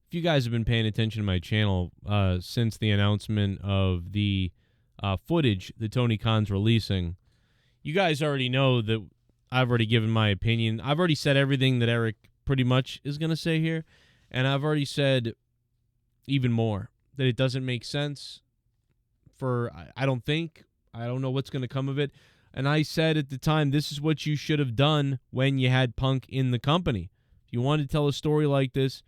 if you guys have been paying attention to my channel since the announcement of the footage that Tony Khan's releasing, you guys already know that I've already given my opinion. I've already said everything that Eric pretty much is going to say here, and I've already said even more, that it doesn't make sense for, I don't know what's going to come of it. And I said at the time, this is what you should have done when you had Punk in the company. If you wanted to tell a story like this,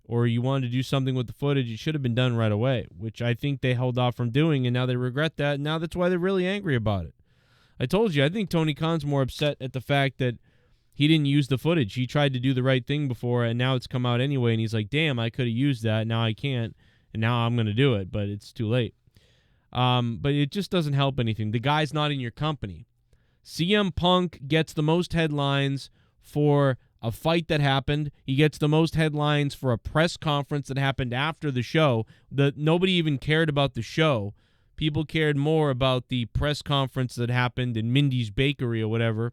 or you wanted to do something with the footage, it should have been done right away, which I think they held off from doing, and now they regret that, and now that's why they're really angry about it. I told you, I think Tony Khan's more upset at the fact that he didn't use the footage. He tried to do the right thing before, and now it's come out anyway, and he's like, damn, I could have used that, now I can't, and now I'm going to do it, but it's too late. But it just doesn't help anything. The guy's not in your company. CM Punk gets the most headlines for a fight that happened. He gets the most headlines for a press conference that happened after the show. Nobody even cared about the show. People cared more about the press conference that happened in Mindy's Bakery or whatever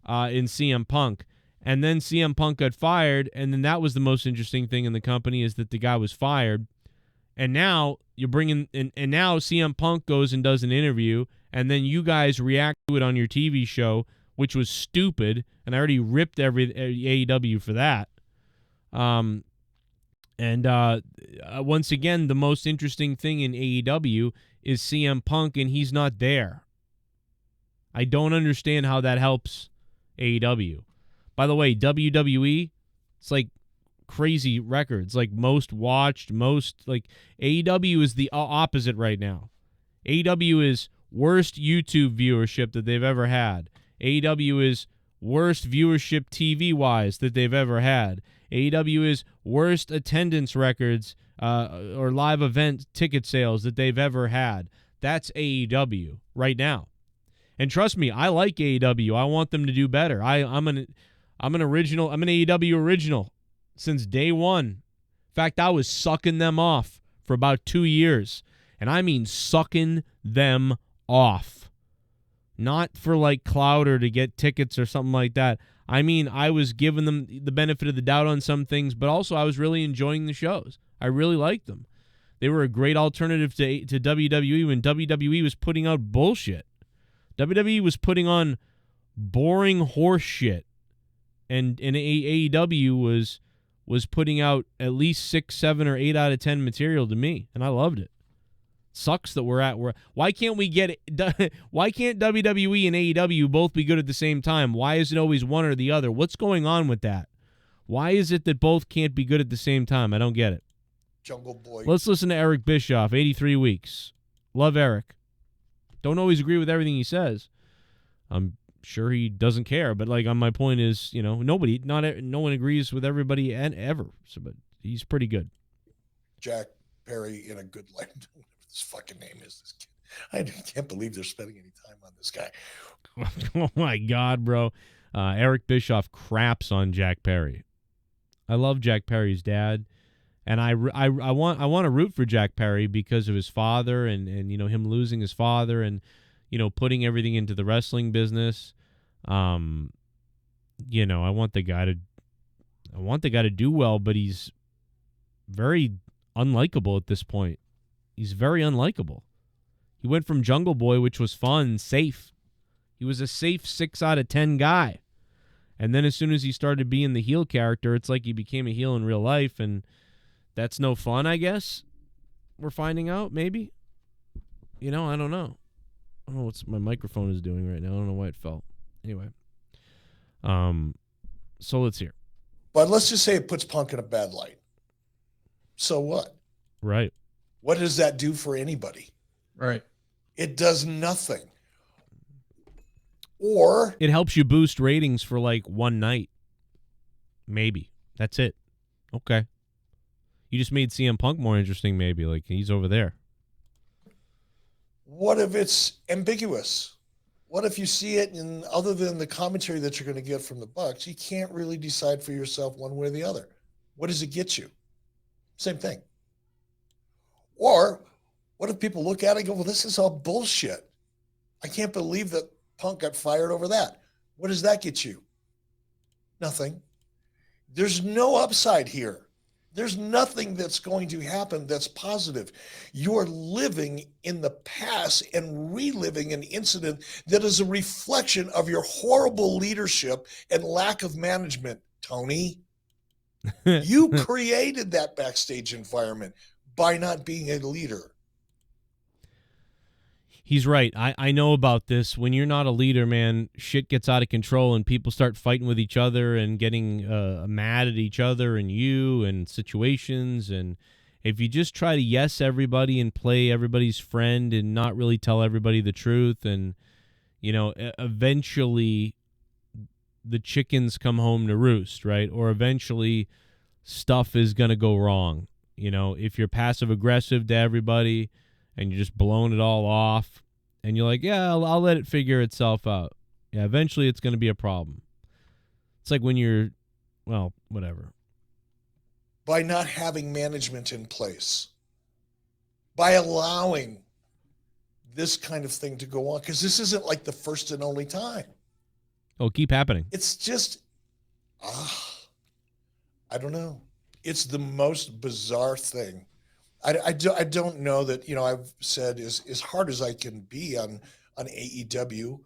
in CM Punk. And then CM Punk got fired, and then that was the most interesting thing in the company, is that the guy was fired. And now you're bringing and now CM Punk goes and does an interview, and then you guys react to it on your TV show, which was stupid, and I already ripped every AEW for that. Once again, the most interesting thing in AEW is CM Punk, and he's not there. I don't understand how that helps AEW. By the way, WWE, it's like crazy records, like most watched, AEW is the opposite right now. AEW is worst YouTube viewership that they've ever had. AEW is worst viewership TV-wise that they've ever had. AEW is worst attendance records or live event ticket sales that they've ever had. That's AEW right now. And trust me, I like AEW. I want them to do better. I'm an AEW original since day one. In fact, I was sucking them off for about 2 years. And I mean sucking them off. Not for like clout or to get tickets or something like that. I mean, I was giving them the benefit of the doubt on some things, but also I was really enjoying the shows. I really liked them. They were a great alternative to WWE when WWE was putting out bullshit. WWE was putting on boring horse shit. And AEW was putting out at least 6, 7, or 8 out of 10 material to me, and I loved it. Sucks that we're at where. Why can't WWE and AEW both be good at the same time? Why is it always one or the other? What's going on with that? Why is it that both can't be good at the same time? I don't get it. Jungle Boy. Let's listen to Eric Bischoff, 83 weeks. Love Eric. Don't always agree with everything he says. I'm sure he doesn't care, but my point is, no one agrees with everybody and ever. So, but he's pretty good. Jack Perry in a good light. His fucking name is this kid. I can't believe they're spending any time on this guy. Oh my God, bro. Eric Bischoff craps on Jack Perry. I love Jack Perry's dad, and I want to root for Jack Perry because of his father and him losing his father and putting everything into the wrestling business. I want the guy to do well, but he's very unlikable at this point. He's very unlikable. He went from Jungle Boy, which was fun, safe. He was a safe 6 out of 10 guy. And then as soon as he started being the heel character, it's like he became a heel in real life, and that's no fun, I guess. We're finding out, maybe. I don't know. I don't know what my microphone is doing right now. I don't know why it fell. Anyway. So let's hear. But let's just say it puts Punk in a bad light. So what? Right. What does that do for anybody? Right. It does nothing. Or it helps you boost ratings for one night. Maybe. That's it. Okay. You just made CM Punk more interesting, maybe. He's over there. What if it's ambiguous? What if you see it and other than the commentary that you're going to get from the Bucks, you can't really decide for yourself one way or the other? What does it get you? Same thing. Or what if people look at it and go, well, this is all bullshit. I can't believe that Punk got fired over that. What does that get you? Nothing. There's no upside here. There's nothing that's going to happen that's positive. You're living in the past and reliving an incident that is a reflection of your horrible leadership and lack of management, Tony. You created that backstage environment by not being a leader. He's right. I know about this. When you're not a leader, man, shit gets out of control and people start fighting with each other and getting mad at each other and you and situations. And if you just try to yes everybody and play everybody's friend and not really tell everybody the truth, and, eventually the chickens come home to roost, right? Or eventually stuff is going to go wrong. If you're passive aggressive to everybody and you're just blowing it all off, and you're like, yeah, I'll let it figure itself out. Yeah, eventually it's going to be a problem. It's like when you're, well, whatever. By not having management in place, by allowing this kind of thing to go on, because this isn't like the first and only time. Oh, keep happening. It's just, I don't know. It's the most bizarre thing. I don't know that, I've said as hard as I can be on AEW,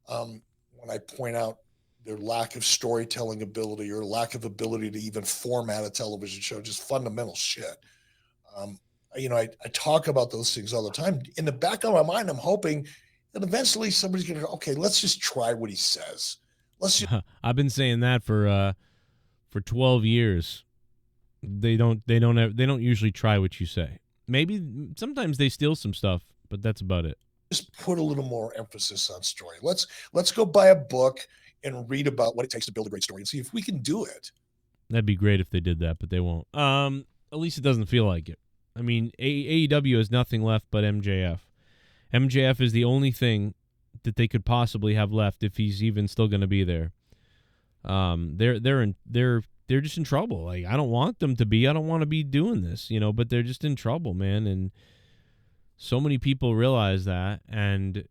when I point out their lack of storytelling ability or lack of ability to even format a television show, just fundamental shit. I talk about those things all the time. In the back of my mind, I'm hoping that eventually somebody's going to go, okay, let's just try what he says. I've been saying that for 12 years. They don't usually try what you say. Maybe sometimes they steal some stuff, but that's about it. Just put a little more emphasis on story. Let's go buy a book and read about what it takes to build a great story and see if we can do it. That'd be great if they did that, but they won't. At least it doesn't feel like it. I mean, AEW has nothing left but MJF. MJF is the only thing that they could possibly have left if he's even still going to be there. They're just in trouble. Like, I don't want them to be. I don't want to be doing this, but they're just in trouble, man. And so many people realize that. And,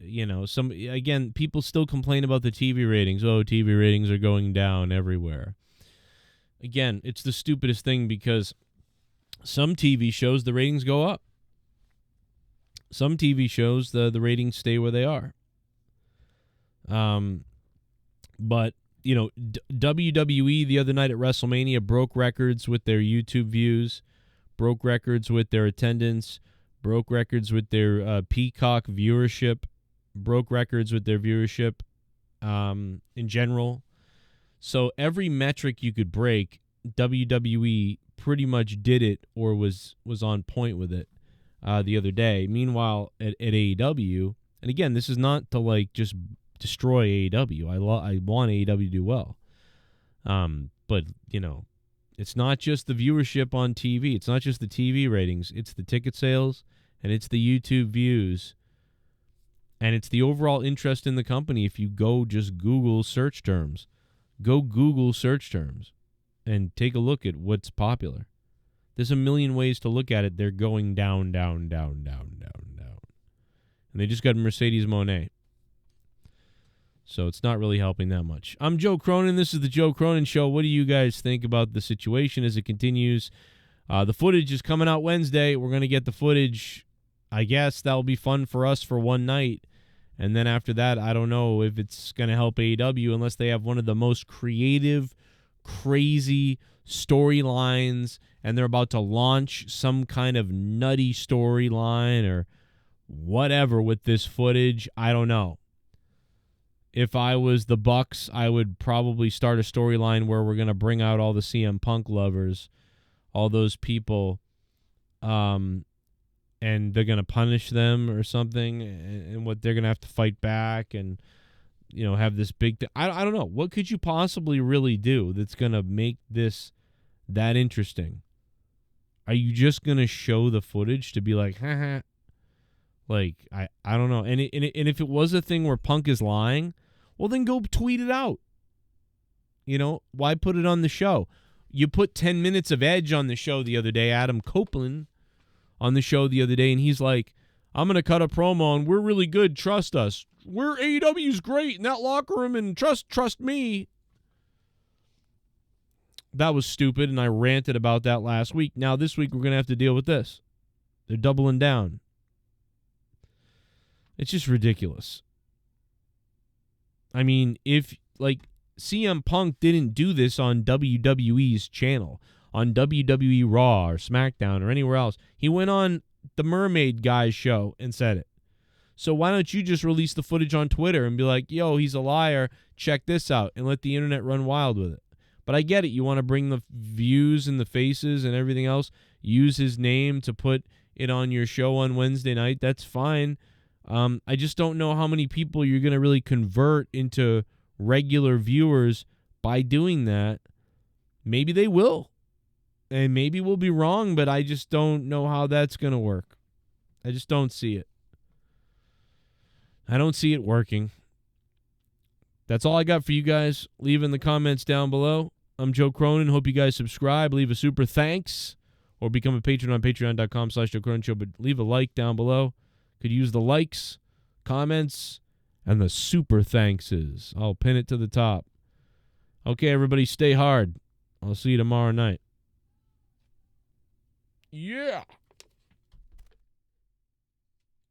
people still complain about the TV ratings. Oh, TV ratings are going down everywhere. Again, it's the stupidest thing because some TV shows, the ratings go up. Some TV shows, the ratings stay where they are. But WWE the other night at WrestleMania broke records with their YouTube views, broke records with their attendance, broke records with their Peacock viewership, broke records with their viewership in general. So every metric you could break, WWE pretty much did it or was on point with it the other day. Meanwhile, at AEW, and again, this is not to just destroy AEW. I want AEW to do well. But, it's not just the viewership on TV. It's not just the TV ratings. It's the ticket sales, and it's the YouTube views, and it's the overall interest in the company. If you go just Google search terms, and take a look at what's popular. There's a million ways to look at it. They're going down, down, down, down, down, down. And they just got Mercedes Moné. So it's not really helping that much. I'm Joe Cronin. This is the Joe Cronin Show. What do you guys think about the situation as it continues? The footage is coming out Wednesday. We're going to get the footage. I guess that'll be fun for us for one night. And then after that, I don't know if it's going to help AEW unless they have one of the most creative, crazy storylines and they're about to launch some kind of nutty storyline or whatever with this footage. I don't know. If I was the Bucks, I would probably start a storyline where we're going to bring out all the CM Punk lovers, all those people, and they're going to punish them or something, and what they're going to have to fight back and, have this big thing. I don't know. What could you possibly really do that's going to make this that interesting? Are you just going to show the footage to be like, haha? Like, I don't know. And if it was a thing where Punk is lying, well, then go tweet it out. Why put it on the show? You put 10 minutes of Edge on the show the other day, Adam Copeland on the show the other day, and he's like, I'm going to cut a promo, and we're really good, trust us. We're AEW's great in that locker room, and trust me. That was stupid, and I ranted about that last week. Now this week we're going to have to deal with this. They're doubling down. It's just ridiculous. I mean, if, like, CM Punk didn't do this on WWE's channel, on WWE Raw or SmackDown or anywhere else. He went on the Mermaid Guy's show and said it. So why don't you just release the footage on Twitter and be like, yo, he's a liar, check this out, and let the internet run wild with it. But I get it. You want to bring the views and the faces and everything else, use his name to put it on your show on Wednesday night. That's fine. I just don't know how many people you're going to really convert into regular viewers by doing that. Maybe they will. And maybe we'll be wrong, but I just don't know how that's going to work. I just don't see it. I don't see it working. That's all I got for you guys. Leave in the comments down below. I'm Joe Cronin. Hope you guys subscribe. Leave a super thanks or become a patron on patreon.com/Joe Cronin Show. But leave a like down below. Could use the likes, comments, and the super thankses. I'll pin it to the top. Okay, everybody, stay hard. I'll see you tomorrow night. Yeah.